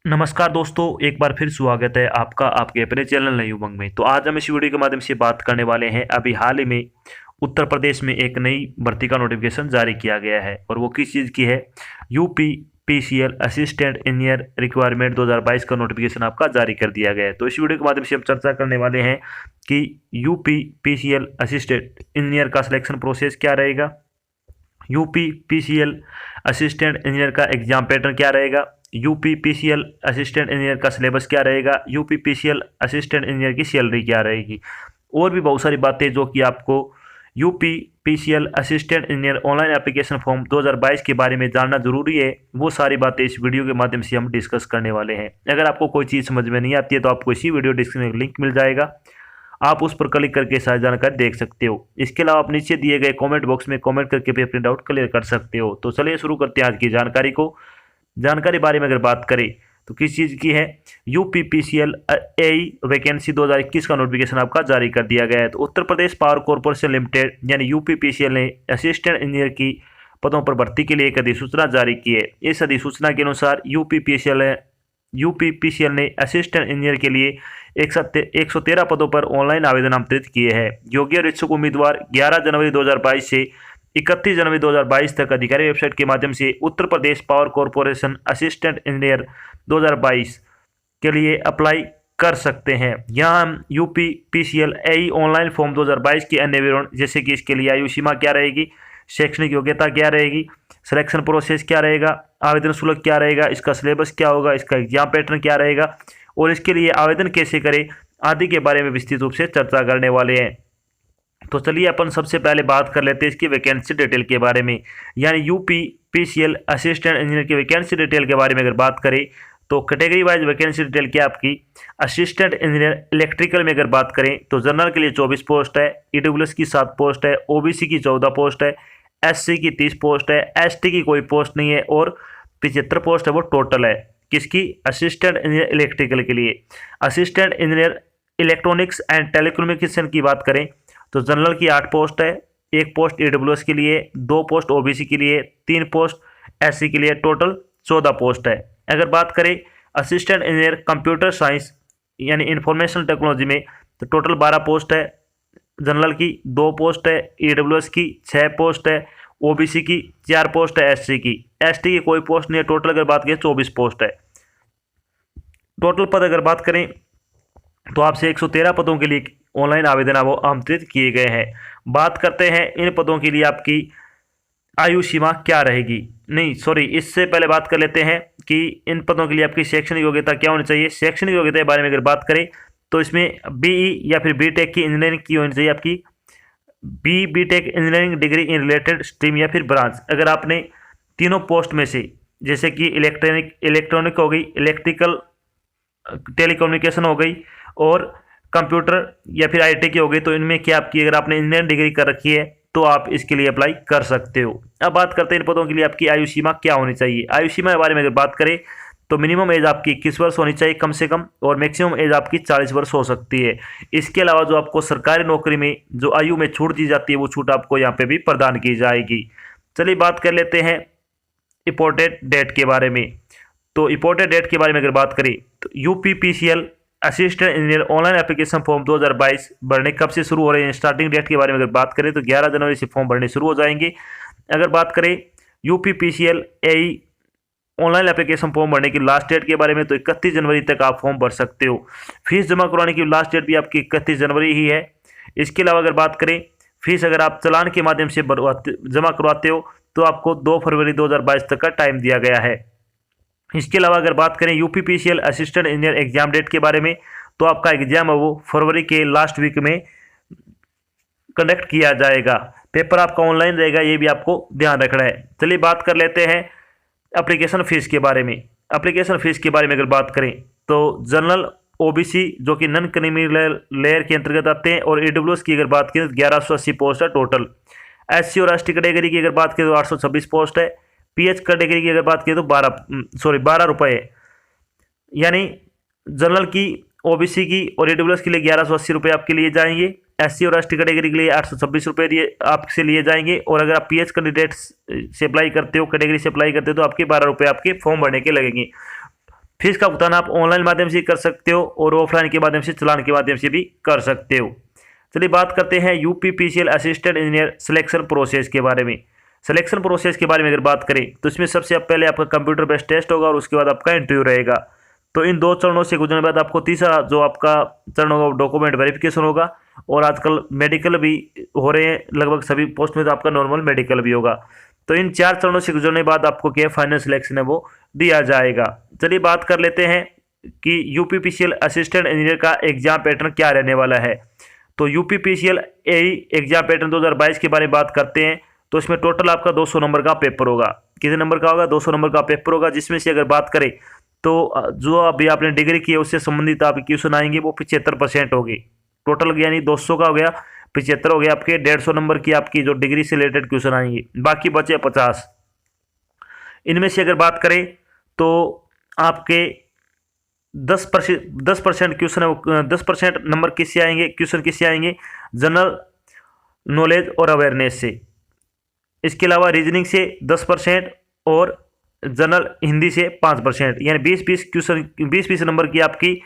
नमस्कार दोस्तों, एक बार फिर स्वागत है आपका आपके अपने चैनल नई उमंग में। तो आज हम इस वीडियो के माध्यम से बात करने वाले हैं। अभी हाल ही में उत्तर प्रदेश में एक नई भर्ती का नोटिफिकेशन जारी किया गया है और वो किस चीज़ की है। UP PCL assistant engineer requirement 2022 का नोटिफिकेशन आपका जारी कर दिया गया है। तो इस वीडियो के माध्यम से हम चर्चा करने वाले हैं कि यूपी पीसीएल असिस्टेंट इंजीनियर का सिलेक्शन प्रोसेस क्या रहेगा, यूपी पीसीएल असिस्टेंट इंजीनियर का एग्जाम पैटर्न क्या रहेगा, यूपी पीसीएल असिस्टेंट इंजीनियर का सिलेबस क्या रहेगा, यूपी पीसीएल असिस्टेंट इंजीनियर की सैलरी क्या रहेगी, और भी बहुत सारी बातें जो कि आपको UP PCL assistant engineer online application form 2022 के बारे में जानना जरूरी है। वो सारी बातें इस वीडियो के माध्यम से हम डिस्कस करने वाले हैं। अगर आपको कोई चीज़ समझ में नहीं आती है तो आपको इसी वीडियो डिस्क्रिप्शन में लिंक मिल जाएगा, आप उस पर क्लिक करके सारी जानकारी देख सकते हो। इसके अलावा आप नीचे दिए गए कमेंट बॉक्स में कमेंट करके भी अपने डाउट क्लियर कर सकते हो। तो चलिए शुरू करते हैं आज की जानकारी को। जानकारी बारे में अगर बात करें तो किस चीज़ की है, यूपी पीसीएल एई वैकेंसी 2021 का नोटिफिकेशन आपका जारी कर दिया गया है। तो Uttar Pradesh power corporation limited यानी यूपी पीसीएल ने असिस्टेंट इंजीनियर की पदों पर भर्ती के लिए एक अधिसूचना जारी की है। इस अधिसूचना के अनुसार यूपी पीसीएल ने असिस्टेंट इंजीनियर के लिए 113 पदों पर ऑनलाइन आवेदन आमंत्रित किए हैं। योग्य और इच्छुक उम्मीदवार 11 जनवरी 2022 से 31 जनवरी 2022 तक अधिकारी वेबसाइट के माध्यम से Uttar Pradesh power corporation assistant engineer 2022 के लिए अप्लाई कर सकते हैं। यहाँ हम यूपी पीसीएल एई ऑनलाइन फॉर्म 2022 के अन्य विवरण जैसे कि इसके लिए आयु सीमा क्या रहेगी, शैक्षणिक योग्यता क्या रहेगी, सिलेक्शन प्रोसेस क्या रहेगा, आवेदन शुल्क क्या रहेगा, इसका सिलेबस क्या होगा, इसका एग्जाम पैटर्न क्या रहेगा और इसके लिए आवेदन कैसे करें आदि के बारे में विस्तृत रूप से चर्चा करने वाले हैं। तो चलिए अपन सबसे पहले बात कर लेते हैं इसकी वैकेंसी डिटेल के बारे में। यानी यूपी पीसीएल असिस्टेंट इंजीनियर की वैकेंसी डिटेल के बारे में अगर बात करें तो कैटेगरी वाइज वैकेंसी डिटेल क्या आपकी, असिस्टेंट इंजीनियर इलेक्ट्रिकल में अगर बात करें तो जनरल के लिए 24 पोस्ट है, ईडब्ल्यूएस की 7 पोस्ट है, ओबीसी की 14 पोस्ट है, एससी की 30 पोस्ट है, एसटी की कोई पोस्ट नहीं है और 75 पोस्ट है वो टोटल है। किसकी, असिस्टेंट इंजीनियर इलेक्ट्रिकल के लिए। Assistant engineer electronics and telecommunication की बात करें तो जनरल की 8 पोस्ट है, 1 पोस्ट ईडब्ल्यूएस के लिए, 2 पोस्ट ओबीसी के लिए, 3 पोस्ट एससी के लिए, टोटल 14 पोस्ट है। अगर बात करें असिस्टेंट इंजीनियर कंप्यूटर साइंस यानी इंफॉर्मेशन टेक्नोलॉजी में तो टोटल 12 पोस्ट है, जनरल की 2 पोस्ट है, ईडब्ल्यूएस की 6 पोस्ट है, ओबीसी की 4 पोस्ट है, एसटी की कोई पोस्ट नहीं है। टोटल अगर बात करें 24 पोस्ट है। टोटल पद अगर बात करें तो आपसे 113 पदों के लिए ऑनलाइन आवेदन वो आमंत्रित किए गए हैं। बात करते हैं इन पदों के लिए आपकी आयु सीमा क्या रहेगी, नहीं सॉरी इससे पहले बात कर लेते हैं कि इन पदों के लिए आपकी शैक्षणिक योग्यता क्या होनी चाहिए। शैक्षणिक योग्यता के बारे में अगर बात करें तो इसमें बीई या फिर बीटेक की इंजीनियरिंग की होनी चाहिए आपकी, B Tech engineering degree in related stream या फिर ब्रांच। अगर आपने तीनों पोस्ट में से जैसे कि इलेक्ट्रॉनिक हो गई, इलेक्ट्रिकल टेलीकम्युनिकेशन हो गई और कंप्यूटर या फिर आईटी की हो गई, तो इनमें क्या आपकी अगर आपने इंजीनियरिंग डिग्री कर रखी है तो आप इसके लिए अप्लाई कर सकते हो। अब बात करते हैं इन पदों के लिए आपकी आयु सीमा क्या होनी चाहिए। आयु सीमा के बारे में अगर बात करें तो मिनिमम एज आपकी 21 वर्ष होनी चाहिए कम से कम और मैक्सिमम एज आपकी 40 वर्ष हो सकती है। इसके अलावा जो आपको सरकारी नौकरी में जो आयु में छूट दी जाती है वो छूट आपको यहाँ पे भी प्रदान की जाएगी। चलिए बात कर लेते हैं इंपॉर्टेंट डेट के बारे में। तो इंपॉर्टेंट डेट के बारे में अगर बात करें तो UP PCL assistant engineer online application form 2022 भरने कब से शुरू हो रहे हैं। स्टार्टिंग डेट के बारे में अगर बात करें तो 11 जनवरी से फॉर्म भरने शुरू हो जाएंगे। अगर बात करें यूपी पीसीएल एई ऑनलाइन एप्लीकेशन फॉर्म भरने की लास्ट डेट के बारे में तो 31 जनवरी तक आप फॉर्म भर सकते हो। फीस जमा करवाने की लास्ट डेट भी आपकी 31 जनवरी ही है। इसके अलावा अगर बात करें फीस अगर आप चालान के माध्यम से जमा करवाते हो तो आपको 2 फरवरी 2022 तक का टाइम दिया गया है। इसके अलावा अगर बात करें UP PCL assistant engineer exam date के बारे में तो आपका एग्जाम है वो फरवरी के लास्ट वीक में कंडक्ट किया जाएगा। पेपर आपका ऑनलाइन रहेगा, ये भी आपको ध्यान रखना है। चलिए बात कर लेते हैं एप्लीकेशन फ़ीस के बारे में। एप्लीकेशन फ़ीस के बारे में अगर बात करें तो जनरल ओबीसी जो कि नॉन क्रीमिनल लेयर के अंतर्गत आते हैं और ईडब्ल्यूएस की अगर बात करें तो 1180 पोस्ट है टोटल। एससी और एसटी कैटेगरी की अगर बात करें तो 826 पोस्ट है। पीएच कैटेगरी की अगर बात करें तो 12 रुपये, यानी जनरल की, ओबीसी की और ईडब्ल्यूएस के लिए 1180 रुपये आपके लिए जाएंगे। एससी और एसटी कैटेगरी के लिए 826 रुपये दिए आपसे लिए जाएंगे और अगर आप पीएच कैंडिडेट से अप्लाई करते हो, कैटेगरी से अप्लाई करते हो तो आपके 12 रुपये आपके फॉर्म भरने के लगेंगे। फीस का भुगतान आप ऑनलाइन माध्यम से कर सकते हो और ऑफलाइन के माध्यम से, चालान के माध्यम से भी कर सकते हो। चलिए बात करते हैं UPPCL assistant engineer selection process के बारे में। सिलेक्शन प्रोसेस के बारे में अगर बात करें तो इसमें सबसे पहले आपका कंप्यूटर बेस्ड टेस्ट होगा और उसके बाद आपका इंटरव्यू रहेगा। तो इन 2 चरणों से गुजरने के बाद आपको तीसरा जो आपका चरण होगा वो डॉक्यूमेंट वेरिफिकेशन होगा। और आजकल मेडिकल भी हो रहे हैं लगभग सभी पोस्ट में, तो आपका नॉर्मल मेडिकल भी होगा। तो इन 4 चरणों से गुजरने के बाद आपको क्या फाइनल सिलेक्शन है वो दिया जाएगा। चलिए बात कर लेते हैं कि यूपीपीसीएल असिस्टेंट इंजीनियर का एग्जाम पैटर्न क्या रहने वाला है। तो यूपीपीसीएल एई एग्जाम पैटर्न 2022 के बारे में बात करते हैं तो इसमें टोटल आपका 200 नंबर का पेपर होगा। कितने नंबर का होगा? 200 नंबर का पेपर होगा, जिसमें से अगर बात करें तो जो अभी आपने डिग्री की है उससे संबंधित आपके क्वेश्चन आएंगे वो 75% होगी। टोटल यानी 200 का हो गया, 75 हो गया आपके 150 नंबर की आपकी जो डिग्री से रिलेटेड क्वेश्चन आएंगे, बाकी बचे 50। इनमें से अगर बात करें तो आपके 10% क्वेश्चन है, 10% नंबर किससे आएंगे, क्वेश्चन किससे आएंगे? जनरल नॉलेज और अवेयरनेस से। इसके अलावा रीजनिंग से 10% और जनरल हिंदी से 5%, यानी 20-20 क्वेश्चन, 20-20 नंबर की आपकी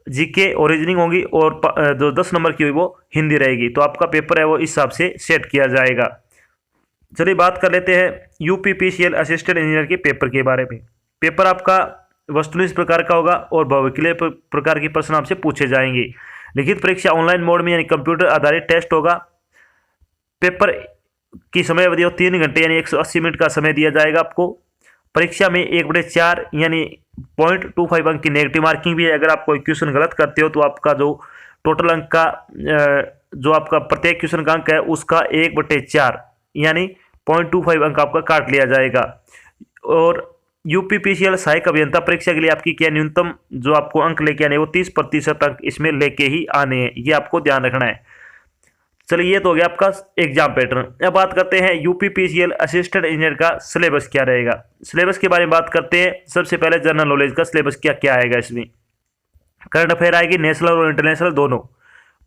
जीके और रीजनिंग होगी और जो 10 नंबर की हुई वो हिंदी रहेगी। तो आपका पेपर है वो इस हिसाब से सेट किया जाएगा। चलिए बात कर लेते हैं यूपीपीसीएल असिस्टेंट इंजीनियर के पेपर के बारे में। पेपर आपका वस्तुनिष्ठ प्रकार का होगा और बहुविकल्पीय प्रकार के प्रश्न आपसे पूछे जाएंगे। लिखित परीक्षा ऑनलाइन मोड में यानी कंप्यूटर आधारित टेस्ट होगा। पेपर की समय अवधि 3 घंटे यानी 180 मिनट का समय दिया जाएगा आपको। परीक्षा में 1/4 यानी 0.25 अंक की नेगेटिव मार्किंग भी है। अगर आप कोई क्वेश्चन गलत करते हो तो आपका जो टोटल अंक का जो आपका प्रत्येक क्वेश्चन का अंक है उसका 1/4 यानी 0.25 अंक आपका काट लिया जाएगा। और यूपीपीसीएल सहायक अभियंता परीक्षा के लिए आपकी क्या न्यूनतम जो आपको अंक लेके आने वो 30% अंक इसमें लेके ही आने हैं, ये आपको ध्यान रखना है। चलिए ये तो हो गया आपका एग्जाम पैटर्न। अब बात करते हैं यूपीपीसीएल असिस्टेंट इंजीनियर का सिलेबस क्या रहेगा। सिलेबस के बारे में बात करते हैं। सबसे पहले जनरल नॉलेज का सिलेबस क्या क्या आएगा। इसमें करंट अफेयर आएगी, नेशनल और इंटरनेशनल दोनों।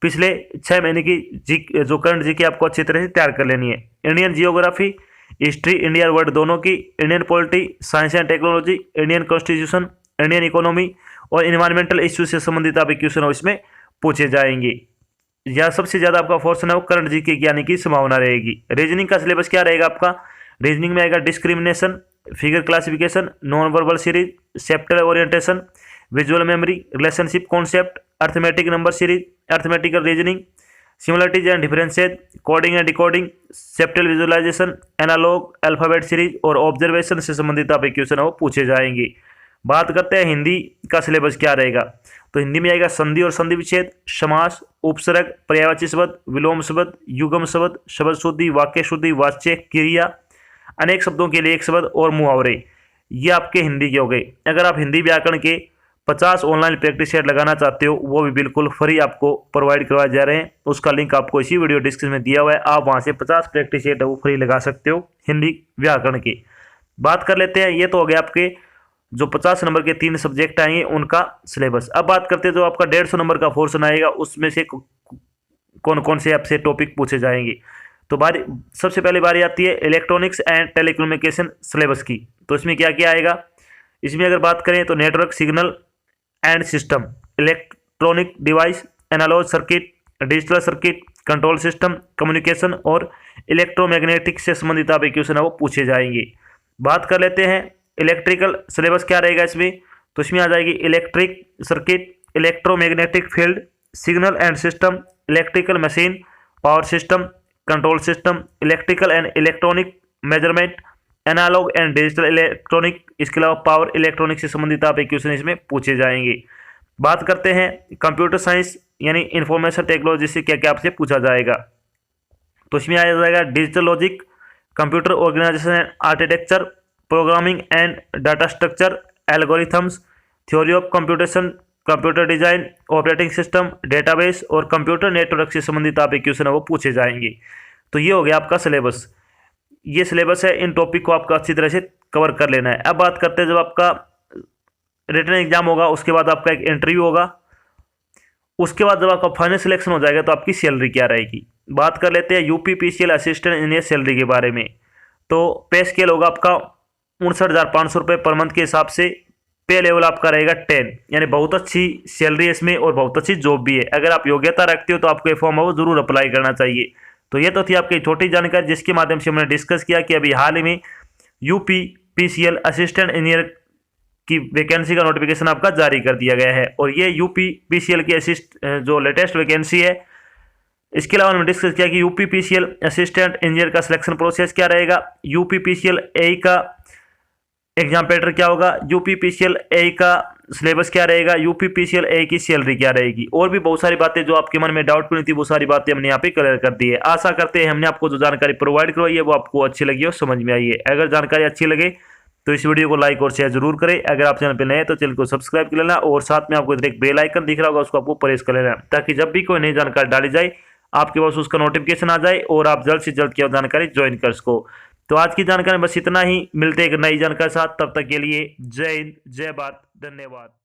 पिछले 6 महीने की जो करंट जीके आपको अच्छी तरह से तैयार कर लेनी है। Indian geography, history, India world दोनों की, Indian polity, science and technology, Indian constitution, Indian economy और इन्वायरमेंटल इश्यू से संबंधित आपके क्वेश्चन इसमें पूछे जाएंगे। यहाँ सबसे ज़्यादा आपका फोर्सन है वो करंट जीके की आने की संभावना रहेगी। रीजनिंग का सिलेबस क्या रहेगा आपका? रीजनिंग में आएगा discrimination, figure classification, non verbal series, chapter orientation, visual memory, relationship concept, arithmetic number series, arithmetical reasoning, similarities and differences, coding and decoding, spatial visualization, analog, alphabet series और observation से संबंधित आपके question है वो पूछे जाएंगे। बात करते हैं हिंदी का सिलेबस क्या रहेगा। तो हिंदी में आएगा संधि और संधि विच्छेद, समास, उपसर्ग, पर्यायवाची शब्द, विलोम शब्द, युगम शब्द, शब्द शुद्धि, वाक्य शुद्धि, वाच्य क्रिया, अनेक शब्दों के लिए एक शब्द और मुहावरे। ये आपके हिंदी के हो गए। अगर आप हिंदी व्याकरण के 50 ऑनलाइन प्रैक्टिस सेट लगाना चाहते हो वो भी बिल्कुल फ्री आपको प्रोवाइड करवाए जा रहे हैं। उसका लिंक आपको इसी वीडियो डिस्क्रिप्शन में दिया हुआ है। आप वहाँ से 50 प्रैक्टिस सेट है वो फ्री लगा सकते हो हिंदी व्याकरण की। बात कर लेते हैं, ये तो हो गया आपके जो 50 नंबर के 3 सब्जेक्ट आएंगे उनका सिलेबस। अब बात करते हैं जो आपका 150 नंबर का पोर्शन आएगा उसमें से कौन कौन से आपसे टॉपिक पूछे जाएंगे। तो सबसे पहले बारी आती है इलेक्ट्रॉनिक्स एंड टेलीकम्युनिकेशन सिलेबस की। तो इसमें क्या क्या आएगा? इसमें अगर बात करें तो network, signal and system, electronic device, analog circuit, digital circuit, control system, communication और इलेक्ट्रोमैग्नेटिक से संबंधित आप क्वेश्चन है वो पूछे जाएंगे। बात कर लेते हैं इलेक्ट्रिकल सिलेबस क्या रहेगा इसमें। तो इसमें आ जाएगी electric circuit, electromagnetic field, signal and system, electrical machine, power system, control system, electrical and electronic measurement, analog and digital electronic, इसके अलावा पावर इलेक्ट्रॉनिक से संबंधित आप क्वेश्चन इसमें पूछे जाएंगे। बात करते हैं कंप्यूटर साइंस यानी इंफॉर्मेशन टेक्नोलॉजी से क्या क्या आपसे पूछा जाएगा। तो इसमें आ जाएगा digital logic, computer organisation and architecture, programming and data structure, algorithms, theory of computation, computer design, operating system, database और कंप्यूटर नेटवर्क से संबंधित आप क्वेश्चन है वो पूछे जाएंगे। तो ये हो गया आपका सिलेबस। ये सिलेबस है, इन टॉपिक को आपका अच्छी तरह से कवर कर लेना है। अब बात करते हैं जब आपका रिटन एग्जाम होगा उसके बाद आपका एक इंटरव्यू होगा, उसके बाद जब आपका फाइनल सिलेक्शन हो जाएगा तो आपकी सैलरी क्या रहेगी। बात कर लेते हैं यूपीपीसीएल असिस्टेंट इंजीनियर सैलरी के बारे में। तो पे स्केल होगा आपका 59,500 रुपये पर मंथ के हिसाब से पे लेवल आपका रहेगा 10, यानी बहुत अच्छी सैलरी है इसमें और बहुत अच्छी जॉब भी है। अगर आप योग्यता रखते हो तो आपको ये फॉर्म है वो जरूर अप्लाई करना चाहिए। तो ये तो थी आपकी छोटी जानकारी जिसके माध्यम से हमने डिस्कस किया कि अभी हाल ही में यूपी पीसीएल असिस्टेंट इंजीनियर की वैकेंसी का नोटिफिकेशन आपका जारी कर दिया गया है, और ये यूपी पीसीएल की जो लेटेस्ट वैकेंसी है। इसके अलावा हमने डिस्कस किया कि यूपी पीसीएल असिस्टेंट इंजीनियर का सिलेक्शन प्रोसेस क्या रहेगा, यूपी पीसीएल ए का एग्जाम पैटर्न क्या होगा, यूपी पीसीएल ए का सिलेबस क्या रहेगा, यूपी पीसीएल ए की सैलरी क्या रहेगी, और भी बहुत सारी बातें जो आपके मन में डाउट नहीं थी वो सारी बातें हमने यहाँ पे क्लियर कर दी है। आशा करते हैं हमने आपको जो जानकारी प्रोवाइड करवाई है वो आपको अच्छी लगी और समझ में आई है। अगर जानकारी अच्छी लगे तो इस वीडियो को लाइक और शेयर जरूर करें। अगर आप चैनल पर नए हैं तो चैनल को सब्सक्राइब कर लेना, और साथ में आपको इधर एक बेल आइकन दिख रहा होगा उसको आपको प्रेस कर लेना, ताकि जब भी कोई नई जानकारी डाली जाए आपके पास उसका नोटिफिकेशन आ जाए और आप जल्द से जल्द की जानकारी ज्वाइन कर सको। तो आज की जानकारी बस इतना ही, मिलते हैं एक नई जानकारी साथ, तब तक के लिए जय हिंद, जय भारत, धन्यवाद।